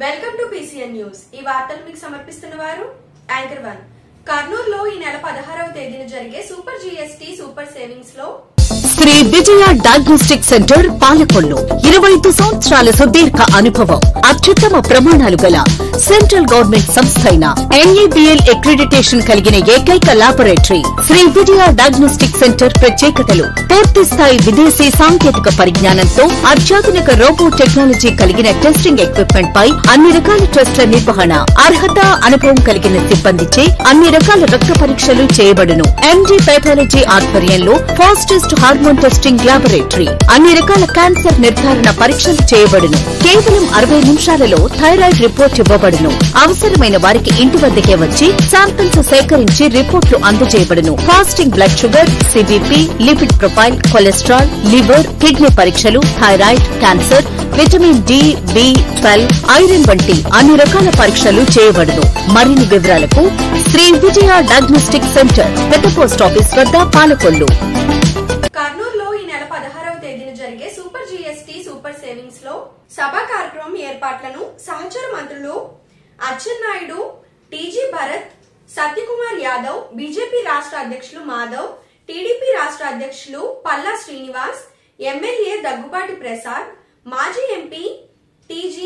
Welcome to PCN news. ఈ వార్తలు మీకు సమర్పిస్తున్న వారు యాంకర్ 1। కర్నూలులో ఈ నెల 16వ తేదీన జరిగే సూపర్ GST సూపర్ సేవింగ్స్ లో శ్రీ విజయ డయాగ్నోస్టిక్ సెంటర్ పాలకొల్లు 25 సంవత్సరాల సుదీర్ఘ అనుభవం, అత్యుత్తమ ప్రమాణాలు గల సెంట్రల్ గవర్నమెంట్ సంస్థ అయిన NABL అక్రిడిటేషన్ కలిగిన ఏకైక laboratory Shri Vijaya diagnostic centre ప్రత్యేకతలు పూర్తి స్థాయి విదేశీ సాంకేతిక పరిజ్ఞానంతో అత్యాధునిక రోబో టెక్నాలజీ కలిగిన టెస్టింగ్ ఎక్విప్మెంట్ పై అన్ని రకాల టెస్టుల నిర్వహణ, అర్హత, అనుభవం కలిగిన సిబ్బందిచే అన్ని రకాల రక్త పరీక్షలు చేయబడును। MD పైథాలజీ ఆధ్వర్యంలో ఫాస్టెస్ట్ హార్మోన్ టెస్టింగ్ ల్యాబొరేటరీ, అన్ని రకాల క్యాన్సర్ నిర్ధారణ పరీక్షలు చేయబడును। కేవలం 60 నిమిషాలలో థైరాయిడ్ రిపోర్ట్ ఇవ్వబడును। అవసరమైన వారికి ఇంటి వద్దకే వచ్చి శాంపిల్స్ సేకరించి రిపోర్టులు అందజేయబడును। Fasting blood sugar, CBP, lipid profile, cholesterol, liver, kidney పరీక్షలు, thyroid, cancer, vitamin D, B12, iron వంటి అన్ని రకాల పరీక్షలు చేయబడును। మరిన్ని వివరాలకు శ్రీ విజయ డయాగ్నోస్టిక్ సెంటర్, పెద్ద పోస్ట్ ఆఫీస్ వద్ద, పాలకొల్లు। కర్నూలులో ఈ నెల 16వ తేదీన జరిగే సూపర్ GST సూపర్ సేవింగ్స్ లో సభా కార్యక్రమం ఏర్పాట్లను సహచర మంత్రులు అచ్చెన్నాయుడు, TG భరత్, సత్యకుమార్ యాదవ్, బీజేపీ రాష్ట్ర అధ్యక్షులు మాధవ్, టీడీపీ రాష్ట్ర అధ్యక్షులు పల్లా శ్రీనివాస్, ఎమ్మెల్యే దగ్గుబాటి ప్రసాద్, మాజీ ఎంపీ TG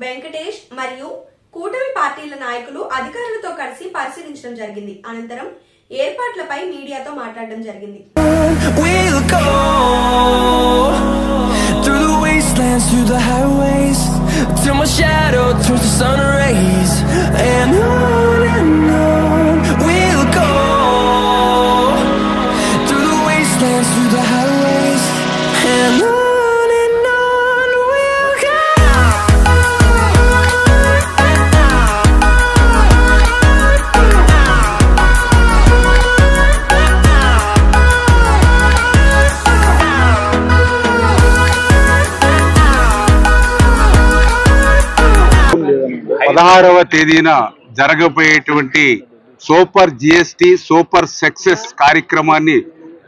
వెంకటేష్ మరియు కూటమి పార్టీల నాయకులు అధికారులతో కలిసి పరిశీలించడం జరిగింది। అనంతరం ఏర్పాట్లపై మీడియాతో మాట్లాడడం జరిగింది। We'll go through the wastelands, through the highways, till my shadow turns to sun rays, and on we'll go through the wastelands, through the highways, and on we'll go. పదహారవ తేదీన జరగబోయేటువంటి సూపర్ GST సూపర్ సక్సెస్ కార్యక్రమాన్ని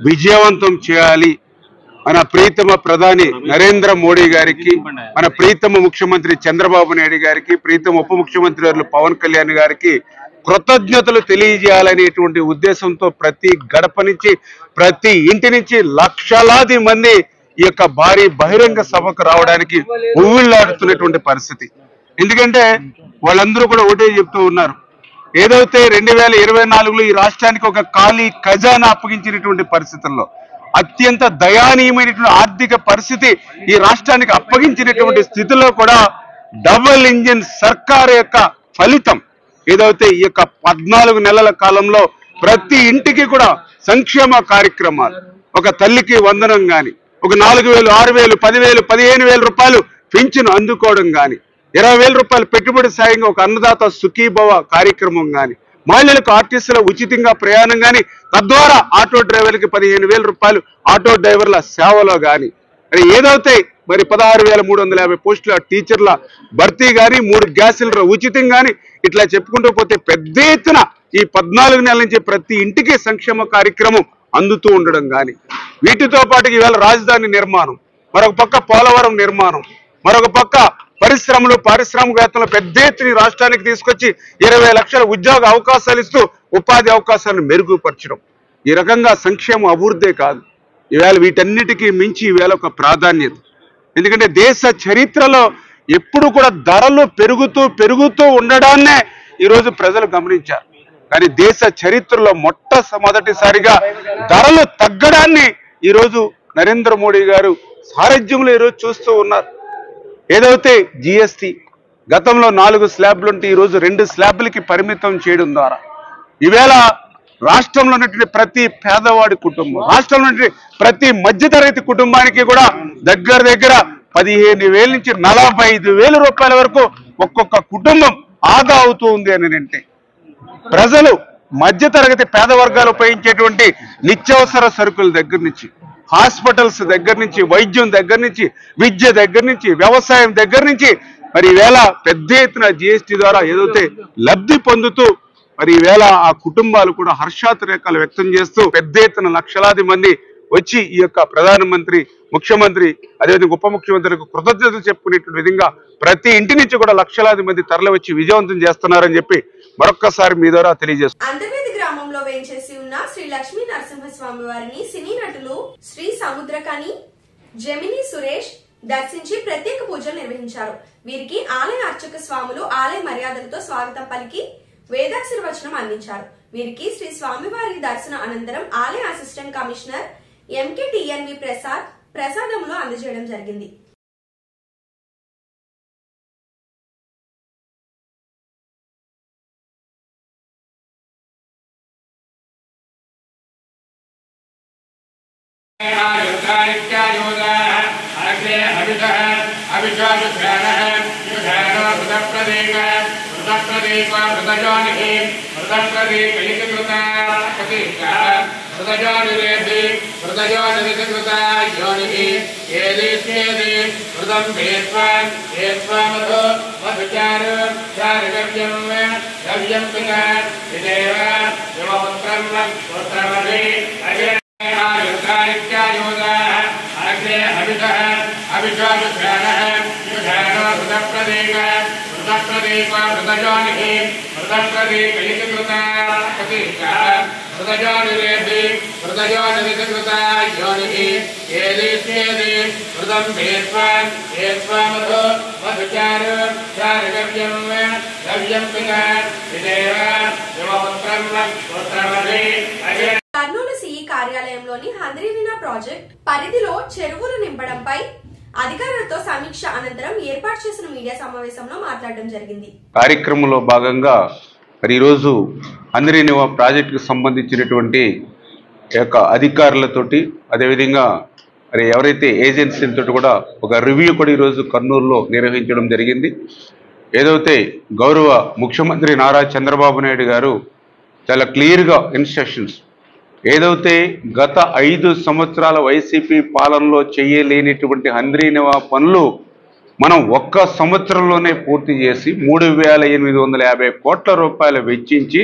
విజయవంతం చేయాలి మన ప్రీతమ ప్రధాని నరేంద్ర మోడీ గారికి, మన ప్రీతమ ముఖ్యమంత్రి చంద్రబాబు నాయుడు గారికి, ప్రీతమ ఉప ముఖ్యమంత్రి వర్యులు పవన్ కళ్యాణ్ గారికి కృతజ్ఞతలు తెలియజేయాలనేటువంటి ఉద్దేశంతో ప్రతి గడప నుంచి, ప్రతి ఇంటి నుంచి లక్షలాది మంది ఈ యొక్క భారీ బహిరంగ సభకు రావడానికి ఉవ్విళ్లాడుతున్నటువంటి పరిస్థితి। ఎందుకంటే వాళ్ళందరూ కూడా ఒకటే చెప్తూ ఉన్నారు, ఏదైతే 2024లో ఈ రాష్ట్రానికి ఒక ఖాళీ ఖజానా అప్పగించినటువంటి పరిస్థితుల్లో అత్యంత దయానీయమైనటువంటి ఆర్థిక పరిస్థితి ఈ రాష్ట్రానికి అప్పగించినటువంటి స్థితిలో కూడా డబుల్ ఇంజిన్ సర్కార్ యొక్క ఫలితం ఏదైతే ఈ యొక్క 14 నెలల కాలంలో ప్రతి ఇంటికి కూడా సంక్షేమ కార్యక్రమాలు, ఒక తల్లికి వందనం గాని, ఒక 4,000, 6,000, 10,000, 15,000 రూపాయలు పింఛను అందుకోవడం గాని, 20,000 రూపాయలు పెట్టుబడి సాయంగా ఒక అన్నదాత సుఖీభవ కార్యక్రమం గాని, మహిళలకు ఆర్టీసీల ఉచితంగా ప్రయాణం గాని, తద్వారా ఆటో డ్రైవర్లకి 15,000 రూపాయలు ఆటో డ్రైవర్ల సేవలో గాని, మరి ఏదైతే మరి 16,350 పోస్టుల టీచర్ల భర్తీ గాని, 3 గ్యాస్ సిలిండర్ ఉచితం గాని, ఇట్లా చెప్పుకుంటూ పోతే పెద్ద ఎత్తున ఈ 14 నెలల నుంచి ప్రతి ఇంటికి సంక్షేమ కార్యక్రమం అందుతూ ఉండడం గాని, వీటితో పాటు ఈవేళ రాజధాని నిర్మాణం, మరొక పక్క పోలవరం నిర్మాణం, మరొక పక్క పరిశ్రమలు, పారిశ్రామికవేత్తలు పెద్ద ఎత్తున రాష్ట్రానికి తీసుకొచ్చి 20 లక్షల ఉద్యోగ అవకాశాలు ఇస్తూ ఉపాధి అవకాశాలను మెరుగుపరచడం, ఈ రకంగా సంక్షేమ అభివృద్ధే కాదు, ఈవేళ వీటన్నిటికీ మించి ఈవేళ ఒక ప్రాధాన్యత। ఎందుకంటే దేశ చరిత్రలో ఎప్పుడు కూడా ధరలు పెరుగుతూ ఉండడాన్నే ఈరోజు ప్రజలు గమనించారు, కానీ దేశ చరిత్రలో మొట్టమొదటిసారిగా ధరలు తగ్గడాన్ని ఈరోజు నరేంద్ర మోడీ గారు సారథ్యంలో ఈరోజు చూస్తూ ఉన్నారు। ఏదైతే GST గతంలో 4 స్లాబ్లుంటే ఈరోజు 2 స్లాబ్లకి పరిమితం చేయడం ద్వారా ఈవేళ రాష్ట్రంలో ఉన్నటువంటి ప్రతి పేదవాడి కుటుంబం, రాష్ట్రంలో ఉన్నటువంటి ప్రతి మధ్యతరగతి కుటుంబానికి కూడా దగ్గర 15,000 నుంచి 45,000 రూపాయల వరకు ఒక్కొక్క కుటుంబం ఆదా అవుతూ ఉంది అని అంటే, ప్రజలు మధ్యతరగతి పేద వర్గాలు ఉపయోగించేటువంటి నిత్యావసర సరుకుల దగ్గర నుంచి, హాస్పిటల్స్ దగ్గర నుంచి, వైద్యం దగ్గర నుంచి, విద్య దగ్గర నుంచి, వ్యవసాయం దగ్గర నుంచి మరి ఈవేళ పెద్ద ఎత్తున GST ద్వారా ఏదైతే లబ్ధి పొందుతూ మరి ఈవేళ ఆ కుటుంబాలు కూడా హర్షాతిరేకాలు వ్యక్తం చేస్తూ పెద్ద ఎత్తున లక్షలాది మంది వచ్చి ఈ యొక్క ప్రధానమంత్రి, ముఖ్యమంత్రి, అదేవిధంగా ఉప ముఖ్యమంత్రికి కృతజ్ఞతలు చెప్పుకునేటువంటి విధంగా ప్రతి ఇంటి నుంచి కూడా లక్షలాది మంది తరలి వచ్చి విజయవంతం చేస్తున్నారని చెప్పి మరొక్కసారి మీ ద్వారా తెలియజేస్తున్నారు. అంతర్వేది గ్రామంలో వేంచేసి ఉన్న శ్రీ లక్ష్మీ నరసింహస్వామి వారిని సినీ నటులు శ్రీ సముద్రకని, జమిని సురేష్ దర్శించి ప్రత్యేక పూజలు నిర్వహించారు. వీరికి ఆలయ అర్చక స్వాములు ఆలయ మర్యాదలతో స్వాగతం పలికి వేదాశీర్వచనం అందించారు. వీరికి శ్రీ స్వామివారి దర్శన అనంతరం ఆలయ అసిస్టెంట్ కమిషనర్ ఎంకేటిఎన్వి ప్రసాదములు అందజేయడం జరిగింది. కర్నూలు సిఈ కార్యాలయంలోని హంద్రీవీణా ప్రాజెక్ట్ పరిధిలో చెరువులు నింపడంపై అధికారులతో సమీక్ష అనంతరం ఏర్పాటు చేసిన మీడియా సమావేశంలో మాట్లాడడం జరిగింది. కార్యక్రమంలో భాగంగా మరి ఈరోజు హంద్రీవీణా ప్రాజెక్టుకు సంబంధించినటువంటి యొక్క అధికారులతోటి, అదేవిధంగా మరి ఎవరైతే ఏజెన్సీలతో కూడా ఒక రివ్యూ కూడా ఈరోజు కర్నూలులో నిర్వహించడం జరిగింది. ఏదైతే గౌరవ ముఖ్యమంత్రి నారా చంద్రబాబు నాయుడు గారు చాలా క్లియర్గా ఇన్స్ట్రక్షన్స్, ఏదైతే గత 5 సంవత్సరాల వైసీపీ పాలనలో చేయలేనిటువంటి హంద్రీవీణా పనులు మనం ఒక్క సంవత్సరంలోనే పూర్తి చేసి 3,850 కోట్ల రూపాయలు వెచ్చించి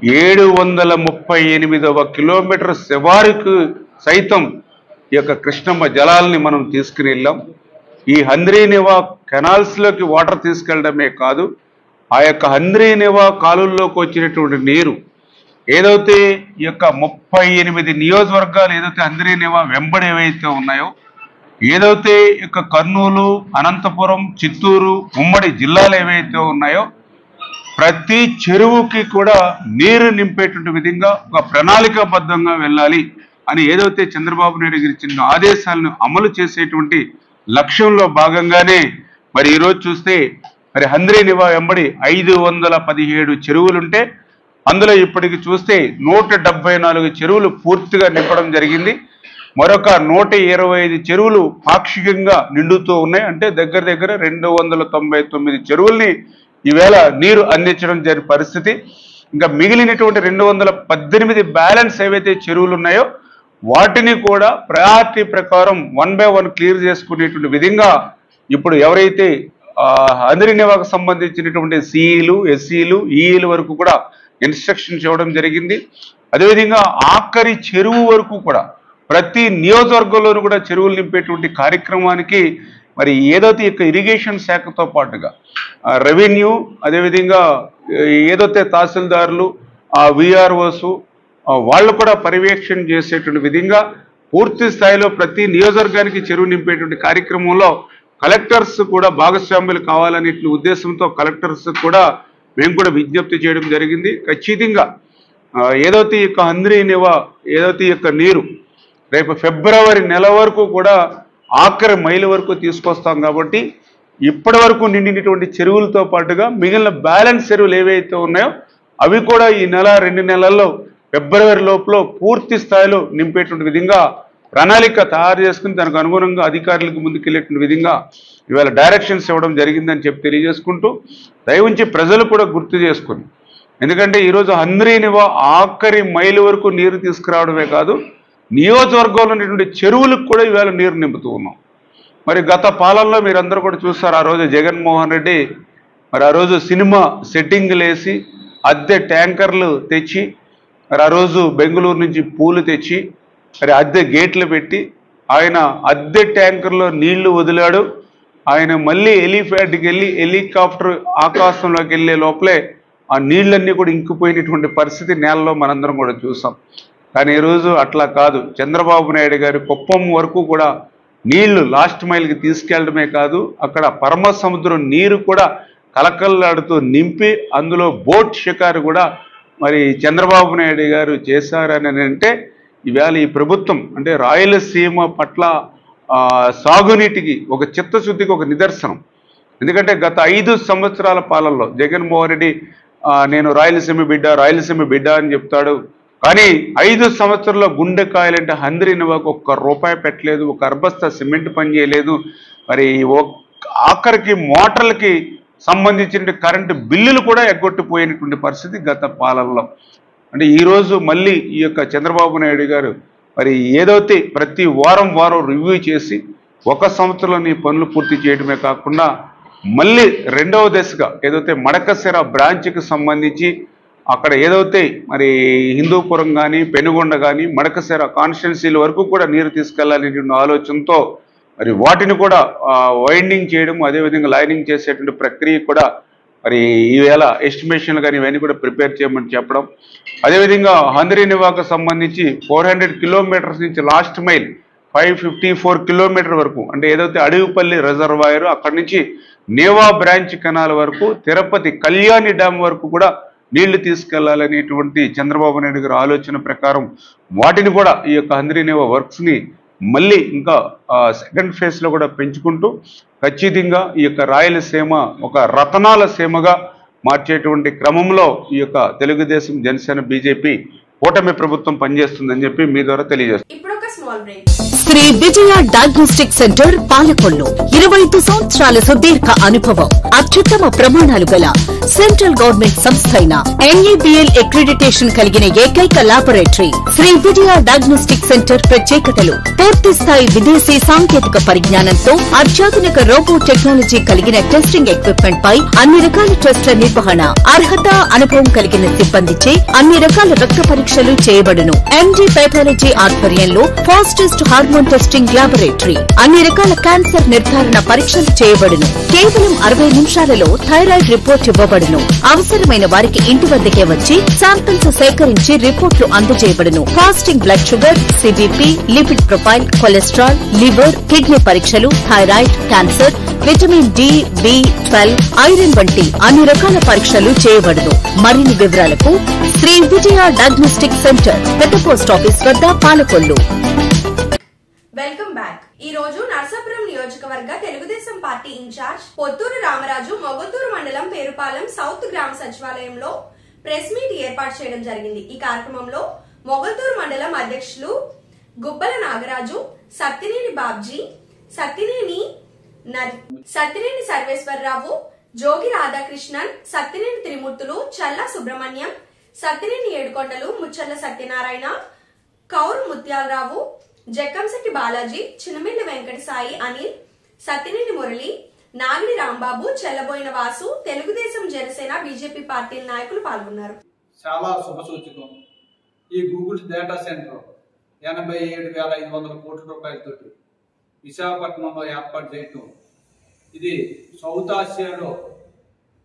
738వ కిలోమీటర్ శివారుకు సైతం ఈ యొక్క కృష్ణమ్మ జలాల్ని మనం తీసుకుని వెళ్ళాం. ఈ హంద్రీవీణా కెనాల్స్లోకి వాటర్ తీసుకెళ్లడమే కాదు, ఆ యొక్క హంద్రీవీణా కాలువల్లోకి వచ్చినటువంటి నీరు ఏదైతే ఈ యొక్క 38 నియోజకవర్గాలు ఏదైతే హంద్రీవీణా వెంబడి ఏవైతే ఉన్నాయో, ఏదైతే ఇక కర్నూలు, అనంతపురం, చిత్తూరు ఉమ్మడి జిల్లాలు ఏవైతే ఉన్నాయో ప్రతి చెరువుకి కూడా నీరు నింపేటువంటి విధంగా ఒక ప్రణాళికాబద్ధంగా వెళ్ళాలి అని ఏదైతే చంద్రబాబు నాయుడు గారు ఇచ్చిన ఆదేశాలను అమలు చేసేటువంటి లక్ష్యంలో భాగంగానే మరి ఈరోజు చూస్తే మరి హంద్రీవీణా వెంబడి 517 చెరువులుంటే అందులో ఇప్పటికి చూస్తే 174 చెరువులు పూర్తిగా నింపడం జరిగింది. మరొక 125 చెరువులు పాక్షికంగా నిండుతూ ఉన్నాయి. అంటే దగ్గర దగ్గర 299 చెరువుల్ని ఈవేళ నీరు అందించడం జరిగిన పరిస్థితి. ఇంకా మిగిలినటువంటి 218 బ్యాలెన్స్ ఏవైతే చెరువులు ఉన్నాయో వాటిని కూడా ప్రయారిటీ ప్రకారం 1 by 1 క్లియర్ చేసుకునేటువంటి విధంగా ఇప్పుడు ఎవరైతే హంద్రీవీణాకు సంబంధించినటువంటి సిఈలు, ఎస్సీలు, ఈఈలు వరకు కూడా ఇన్స్ట్రక్షన్స్ ఇవ్వడం జరిగింది. అదేవిధంగా ఆఖరి చెరువు వరకు కూడా ప్రతి నియోజకవర్గంలోనూ కూడా చెరువులు నింపేటువంటి కార్యక్రమానికి మరి ఏదైతే ఇక ఇరిగేషన్ శాఖతో పాటుగా రెవెన్యూ, అదేవిధంగా ఏదైతే తహసీల్దారులు, విఆర్ఓస్ వాళ్ళు కూడా పర్యవేక్షణ చేసేటువంటి విధంగా పూర్తి స్థాయిలో ప్రతి నియోజకవర్గానికి చెరువు నింపేటువంటి కార్యక్రమంలో కలెక్టర్స్ కూడా భాగస్వాములు కావాలనే ఉద్దేశంతో కలెక్టర్స్ కూడా మేము కూడా విజ్ఞప్తి చేయడం జరిగింది. ఖచ్చితంగా ఏదైతే ఇక హంద్రీవీణా ఏదైతే ఇక నీరు రేపు ఫిబ్రవరి నెల వరకు కూడా ఆఖరి మైలు వరకు తీసుకొస్తాం కాబట్టి ఇప్పటి వరకు నిండినటువంటి చెరువులతో పాటుగా మిగిలిన బ్యాలెన్స్ చెరువులు ఏవైతే ఉన్నాయో అవి కూడా ఈ నెల 2 నెలల్లో ఫిబ్రవరి లోపల పూర్తి స్థాయిలో నింపేటువంటి విధంగా ప్రణాళిక తయారు చేసుకుని దానికి అనుగుణంగా అధికారులకు ముందుకెళ్లేటువంటి విధంగా ఇవాళ డైరెక్షన్స్ ఇవ్వడం జరిగిందని చెప్పి తెలియజేసుకుంటూ దయవుంచి ప్రజలు కూడా గుర్తు చేసుకుని, ఎందుకంటే ఈరోజు హంద్రీవీణా ఆఖరి మైలు వరకు నీరు తీసుకురావడమే కాదు నియోజకవర్గంలో ఉన్నటువంటి చెరువులకు కూడా ఇవాళ నీరు నింపుతూ ఉన్నాం. మరి గత పాలనలో మీరందరూ కూడా చూస్తారు, ఆ రోజు జగన్మోహన్ రెడ్డి మరి ఆ రోజు సినిమా సెట్టింగ్లు వేసి అద్దె ట్యాంకర్లు తెచ్చి మరి ఆ రోజు బెంగళూరు నుంచి పూలు తెచ్చి మరి అద్దె గేట్లు పెట్టి ఆయన అద్దె ట్యాంకర్లో నీళ్లు వదిలాడు. ఆయన మళ్ళీ హెలీప్యాడ్కి వెళ్ళి హెలికాప్టర్ ఆకాశంలోకి వెళ్ళే లోపలే ఆ నీళ్ళన్నీ కూడా ఇంకిపోయినటువంటి పరిస్థితి నేలలో మనందరం కూడా చూసాం. కానీ ఈరోజు అట్లా కాదు. చంద్రబాబు నాయుడు గారి కుప్పం వరకు కూడా నీళ్లు లాస్ట్ మైల్కి తీసుకెళ్లడమే కాదు, అక్కడ పరమ సముద్రం నీరు కూడా కలకల్లాడుతూ నింపి అందులో బోట్ షికారు కూడా మరి చంద్రబాబు నాయుడు గారు చేశారని అంటే ఈవేళ ఈ ప్రభుత్వం అంటే రాయలసీమ పట్ల సాగునీటికి ఒక చిత్తశుద్ధికి ఒక నిదర్శనం. ఎందుకంటే గత 5 సంవత్సరాల పాలనలో జగన్మోహన్ రెడ్డి నేను రాయలసీమ బిడ్డ అని చెప్తాడు. కానీ 5 సంవత్సరాల్లో గుండెకాయలంటే హంద్రీనివాకు ₹1 పెట్టలేదు, ఒక అర్బస్తా సిమెంట్ పని చేయలేదు. మరి ఆఖరికి మోటార్లకి సంబంధించిన కరెంటు బిల్లులు కూడా ఎగ్గొట్టిపోయినటువంటి పరిస్థితి గత పాలనలో. అంటే ఈరోజు మళ్ళీ ఈ యొక్క చంద్రబాబు నాయుడు గారు మరి ఏదైతే ప్రతి వారం రివ్యూ చేసి 1 సంవత్సరంలో పనులు పూర్తి చేయడమే కాకుండా మళ్ళీ 2వ దశగా ఏదైతే మడకశిర బ్రాంచ్కి సంబంధించి అక్కడ ఏదైతే మరి హిందూపురం కానీ పెనుగొండ కానీ మడకశిర కాన్స్టిట్యున్సీల వరకు కూడా నీరు తీసుకెళ్లాలనేటువంటి ఆలోచనతో మరి వాటిని కూడా వైండింగ్ చేయడం, అదేవిధంగా లైనింగ్ చేసేటువంటి ప్రక్రియ కూడా మరి ఈవేళ ఎస్టిమేషన్లు కానీ ఇవన్నీ కూడా ప్రిపేర్ చేయమని చెప్పడం. అదేవిధంగా హంద్రీనివాకు సంబంధించి 400 కిలోమీటర్స్ నుంచి లాస్ట్ మైల్ 554 కిలోమీటర్ వరకు అంటే ఏదైతే అడవిపల్లి రిజర్వాయర్ అక్కడి నుంచి నేవా బ్రాంచ్ కెనాల్ వరకు తిరుపతి కళ్యాణి డ్యామ్ వరకు కూడా నీళ్లు తీసుకెళ్లాలనేటువంటి చంద్రబాబు నాయుడు గారి ఆలోచన ప్రకారం వాటిని కూడా ఈ యొక్క హంద్రీనివా వర్క్స్ని మళ్ళీ ఇంకా సెకండ్ ఫేజ్లో కూడా పెంచుకుంటూ ఖచ్చితంగా ఈ యొక్క రాయలసీమ ఒక రతనాల సీమగా మార్చేటువంటి క్రమంలో ఈ యొక్క తెలుగుదేశం, జనసేన, బీజేపీ కూటమి ప్రభుత్వం పనిచేస్తుందని చెప్పి మీ ద్వారా తెలియజేస్తుంది. శ్రీ విజయ డయాగ్నోస్టిక్ సెంటర్ పాలకొల్లు 25 సంవత్సరాల సుదీర్ఘ అనుభవం, అత్యుత్తమ ప్రమాణాలు గల సెంట్రల్ గవర్నమెంట్ సంస్థ అయిన NABL అక్రిడిటేషన్ కలిగిన ఏకైక laboratory Shri Vijaya diagnostic centre. ప్రత్యేకతలు: పూర్తి స్థాయి విదేశీ సాంకేతిక పరిజ్ఞానంతో అత్యాధునిక రోబో టెక్నాలజీ కలిగిన టెస్టింగ్ ఎక్విప్మెంట్ పై అన్ని రకాల టెస్టుల నిర్వహణ, అర్హత, అనుభవం కలిగిన సిబ్బందిచే అన్ని రకాల రక్త పరీక్షలు చేయబడును. MD పెథాలజీ ఆధ్వర్యంలో ఫాస్టెస్ట్ హార్మోన్ టెస్టింగ్ ల్యాబొరేటరీ, అన్ని రకాల క్యాన్సర్ నిర్ధారణ పరీక్షలు చేయబడును. కేవలం 60 నిమిషాలలో థైరాయిడ్ రిపోర్ట్ ఇవ్వబడును. అవసరమైన వారికి ఇంటి వద్దకే వచ్చి శాంపిల్స్ సేకరించి రిపోర్ట్లు అందజేయబడును. Fasting blood sugar, CBP, lipid profile, cholesterol, liver, kidney పరీక్షలు, thyroid, cancer, vitamin D, B12, iron వంటి అన్ని రకాల పరీక్షలు చేయబడును. మరిన్ని వివరాలకు శ్రీ విజయ డయాగ్నోస్టిక్ సెంటర్, పెద్ద పోస్ట్ ఆఫీస్ వద్ద, పాలకొల్లు. Welcome back. ఈ రోజు నర్సాపురం నియోజకవర్గ తెలుగుదేశం పార్టీ ఇన్ఛార్జ్ పొత్తూరు రామరాజు మొగతూరు మండలం పేరుపాలెం సౌత్ గ్రామ సచివాలయంలో ప్రెస్ మీట్ ఏర్పాటు చేయడం జరిగింది. ఈ కార్యక్రమంలో మొగతూరు మండలం అధ్యక్షులు గుబ్బల నాగరాజు, సత్తినేని బాబ్జీ, సత్తినేని సర్వేశ్వరరావు, జోగి రాధాకృష్ణన్, సత్తినేని త్రిమూర్తులు, చల్లా సుబ్రహ్మణ్యం, సత్తినేని ఏడుకొండలు, ముచ్చర్ల సత్యనారాయణ, కౌరు ముత్యాలరావు, జక్కంశెట్టి బాలాజీ, చిన్నమిల్లి వెంకట సాయి, అనిల్, సత్తినేని మురళి, నాగిడి రాంబాబు, చెల్లబోయిన వాసు, తెలుగుదేశం, జనసేన, బీజేపీ పార్టీల నాయకులు పాల్గొన్నారు. చాలా శుభసూచకం. ఈ గూగుల్ డేటా సెంటర్ 87,500 కోట్ల రూపాయలతోటి విశాఖపట్నంలో ఏర్పాటు చేయటం, ఇది సౌత్ ఆసియాలో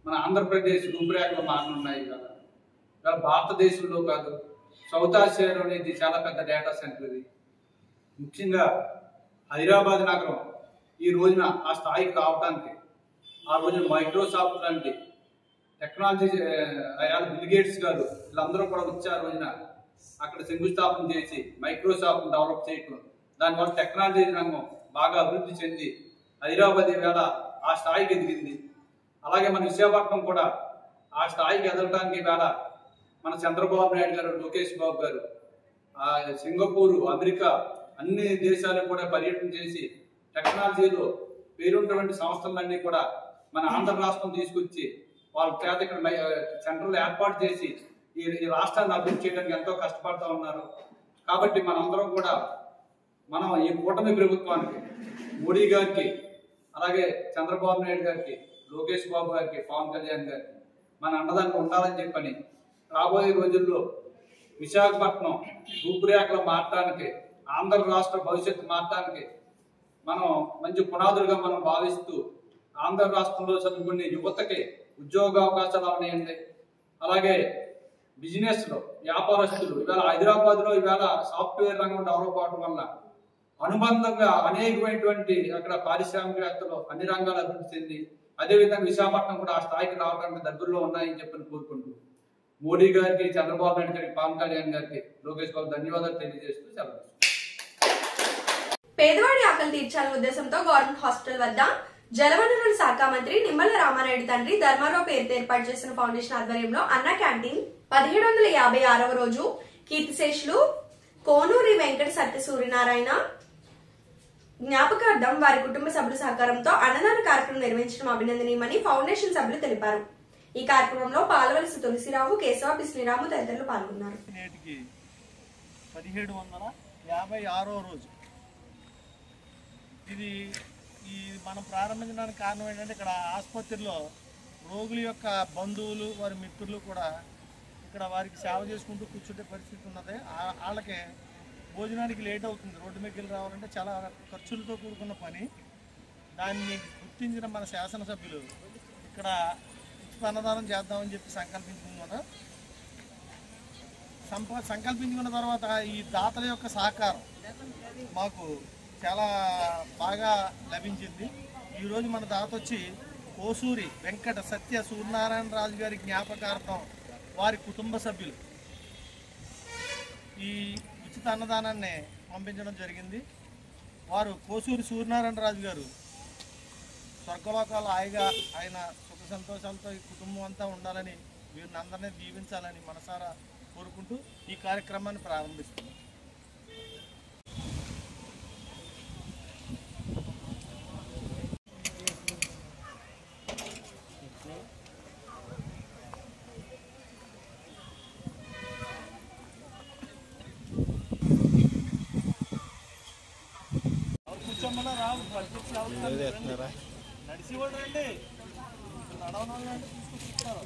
మన ఆంధ్రప్రదేశ్ రూపురేఖలు మారనున్నాయి కదా. ఇవాళ భారతదేశంలో కాదు, సౌత్ ఆసియాలోనే ఇది చాలా పెద్ద డేటా సెంటర్. ఇది ముఖ్యంగా హైదరాబాద్ నగరం ఈ రోజున ఆ స్థాయికి రావడానికి ఆ రోజున మైక్రోసాఫ్ట్ లాంటి టెక్నాలజీ బిల్ గేట్స్ గారు వీళ్ళందరూ కూడా వచ్చి ఆ రోజున అక్కడ శంకుస్థాపన చేసి మైక్రోసాఫ్ట్ డెవలప్ చేయటం, దానివల్ల టెక్నాలజీ రంగం బాగా అభివృద్ధి చెంది హైదరాబాద్ వేళ ఆ స్థాయికి ఎదిగింది. అలాగే మన విశాఖపట్నం కూడా ఆ స్థాయికి ఎదగడానికి వేళ మన చంద్రబాబు నాయుడు గారు, లోకేష్ బాబు గారు సింగపూర్, అమెరికా అన్ని దేశాలకు కూడా పర్యటన చేసి టెక్నాలజీలో పేరున్నటువంటి సంస్థలన్నీ కూడా మన ఆంధ్ర రాష్ట్రం తీసుకొచ్చి వాళ్ళ చేత ఇక్కడ సెంటర్లు ఏర్పాటు చేసి ఈ రాష్ట్రాన్ని అభివృద్ధి చేయడానికి ఎంతో కష్టపడుతూ ఉన్నారు. కాబట్టి మనందరం కూడా మనం ఈ కూటమి ప్రభుత్వానికి, మోడీ గారికి, అలాగే చంద్రబాబు నాయుడు గారికి, లోకేష్ బాబు గారికి, పవన్ కళ్యాణ్ గారికి మన అండదండ ఉండాలని చెప్పని రాబోయే రోజుల్లో విశాఖపట్నం రూపురేఖలు మార్చడానికి ఆంధ్ర రాష్ట్ర భవిష్యత్తు మార్చడానికి మనం మంచి పునాదులుగా మనం భావిస్తూ ఆంధ్ర రాష్ట్రంలో చదువుకునే యువతకి ఉద్యోగ అవకాశాలు అవనాయండి. అలాగే బిజినెస్లో వ్యాపారస్తులు ఇవాళ హైదరాబాద్లో ఇవాళ సాఫ్ట్వేర్ రంగం డెవలప్ అవడం వల్ల అనుబంధంగా అనేకమైనటువంటి అక్కడ పారిశ్రామికవేత్తలు అన్ని రంగాలు అభివృద్ధి చెంది అదేవిధంగా విశాఖపట్నం కూడా ఆ స్థాయికి రావడానికి దగ్గరలో ఉన్నాయని చెప్పని కోరుకుంటూ మోడీ గారికి, చంద్రబాబు నాయుడు గారికి, పవన్ కళ్యాణ్ గారికి, లోకేష్ బాబు ధన్యవాదాలు తెలియజేస్తూ సెలవు. పేదవాడి ఆకలి తీర్చాలనే ఉద్దేశంతో గవర్నమెంట్ హాస్పిటల్ వద్ద జలవనరుల శాఖ మంత్రి నిమ్మల రామానాయుడు తండ్రి ధర్మారావు పేరుతో ఏర్పాటు చేసిన ఫౌండేషన్ ఆధ్వర్యంలో అన్న క్యాంటీన్ 1756వ రోజు కీర్తిశేషులు కోనూరి వెంకట సత్య సూర్యనారాయణ జ్ఞాపకార్థం వారి కుటుంబ సభ్యుల సహకారంతో అన్నదాన కార్యక్రమం నిర్వహించడం అభినందనీయమని ఫౌండేషన్ సభ్యులు తెలిపారు. ఈ కార్యక్రమంలో పాలవలసి తులసిరావు, కేశవ పిశ్రీరాము తదితరులు పాల్గొన్నారు. 1756వ రోజు ఇది మనం ప్రారంభించడానికి కారణం ఏంటంటే ఇక్కడ ఆసుపత్రిలో రోగుల యొక్క బంధువులు వారి మిత్రులు కూడా ఇక్కడ వారికి సేవ చేసుకుంటూ కూర్చుంటే పరిస్థితి ఉన్నది. వాళ్ళకి భోజనానికి లేట్ అవుతుంది. రోడ్డు మీదకి రావాలంటే చాలా ఖర్చులతో కూడుకున్న పని. దాన్ని గుర్తించిన మన శాసనసభ్యులు ఇక్కడ అన్నదానం చేద్దామని చెప్పి సంకల్పించుకున్న తర్వాత ఈ దాతల యొక్క సహకారం మాకు చాలా బాగా లభించింది. ఈరోజు మన దాత వచ్చి కోసూరి వెంకట సత్య సూర్యనారాయణ రాజు గారి జ్ఞాపకార్థం వారి కుటుంబ సభ్యులు ఈ ఉచిత అన్నదానాన్ని పంపించడం జరిగింది. వారు కోసూరి సూర్యనారాయణ రాజు గారు స్వర్గలోకాలు హాయిగా ఆయన సుఖ సంతోషాలతో ఈ కుటుంబం అంతా ఉండాలని, వీరిని అందరినీ దీవించాలని మనసారా కోరుకుంటూ ఈ కార్యక్రమాన్ని ప్రారంభిస్తున్నాం. కూర్చోమన్నా రావు నడిచి కూడా రండి, నడవనాలంటే తీసుకొచ్చిస్తారు.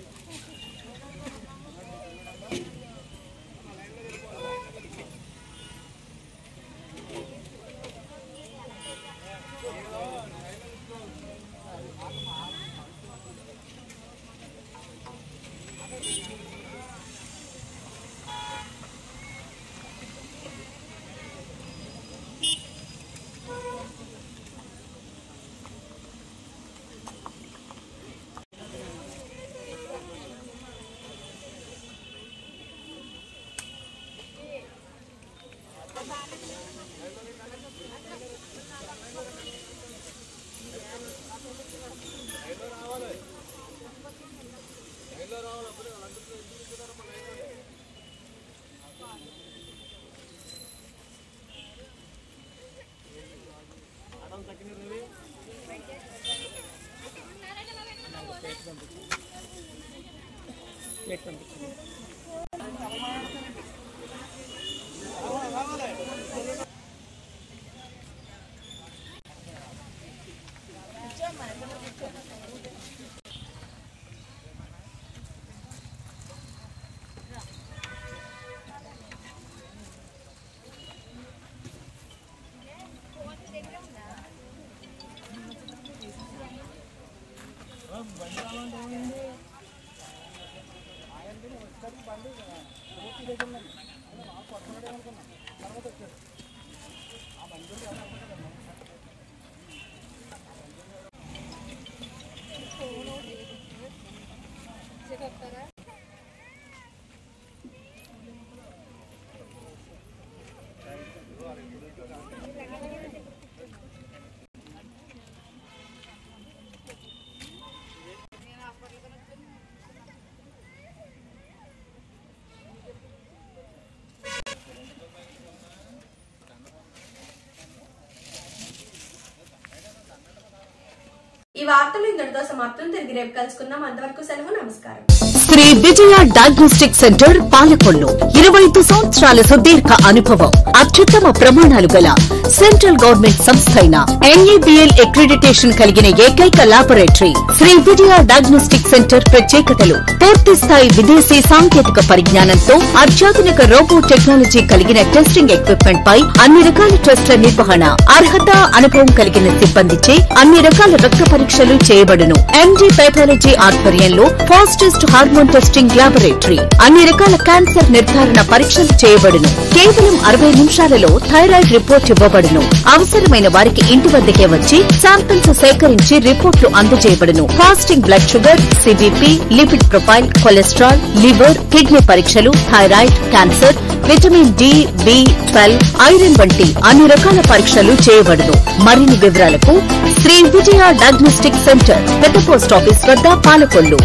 ఈ వార్తలు ఇంతటితో సమాప్తం. తిరిగి రేపు కలుసుకుందాం. అంతవరకు సెలవు. నమస్కారం. శ్రీ విజయ డయాగ్నోస్టిక్ సెంటర్ పాలకొల్లు 25 సంవత్సరాల సుదీర్ఘ అనుభవం, అత్యుత్తమ ప్రమాణాలు గల సెంట్రల్ గవర్నమెంట్ సంస్థ అయిన NABL అక్రిడిటేషన్ కలిగిన ఏకైక laboratory Shri Vijaya diagnostic centre ప్రత్యేకతలు పూర్తి స్థాయి విదేశీ సాంకేతిక పరిజ్ఞానంతో అత్యాధునిక రోబో టెక్నాలజీ కలిగిన టెస్టింగ్ ఎక్విప్మెంట్ పై అన్ని రకాల టెస్టుల నిర్వహణ, అర్హత, అనుభవం కలిగిన సిబ్బందిచే అన్ని రకాల రక్త పరీక్షలు చేయబడును. MD పైథాలజీ ఆధ్వర్యంలో ఫాస్టెస్ట్ హార్మోన్ టెస్టింగ్ లాబొరేటరీ, అన్ని రకాల క్యాన్సర్ నిర్ధారణ పరీక్షలు చేయబడును. కేవలం 60 నిమిషాలలో థైరాయిడ్ రిపోర్ట్ ఇవ్వబడును. అవసరమైన వారికి ఇంటి వద్దకే వచ్చి శాంపిల్స్ సేకరించి రిపోర్టులు అందజేయబడును. Fasting blood sugar, CBP, lipid profile, cholesterol, liver, kidney పరీక్షలు, thyroid, cancer, vitamin D, B12, iron వంటి అన్ని రకాల పరీక్షలు చేయబడును. మరిన్ని వివరాలకు శ్రీ విజయ డయాగ్నోస్టిక్ సెంటర్, పెద్ద పోస్ట్ ఆఫీస్ వద్ద, పాలకొల్లు.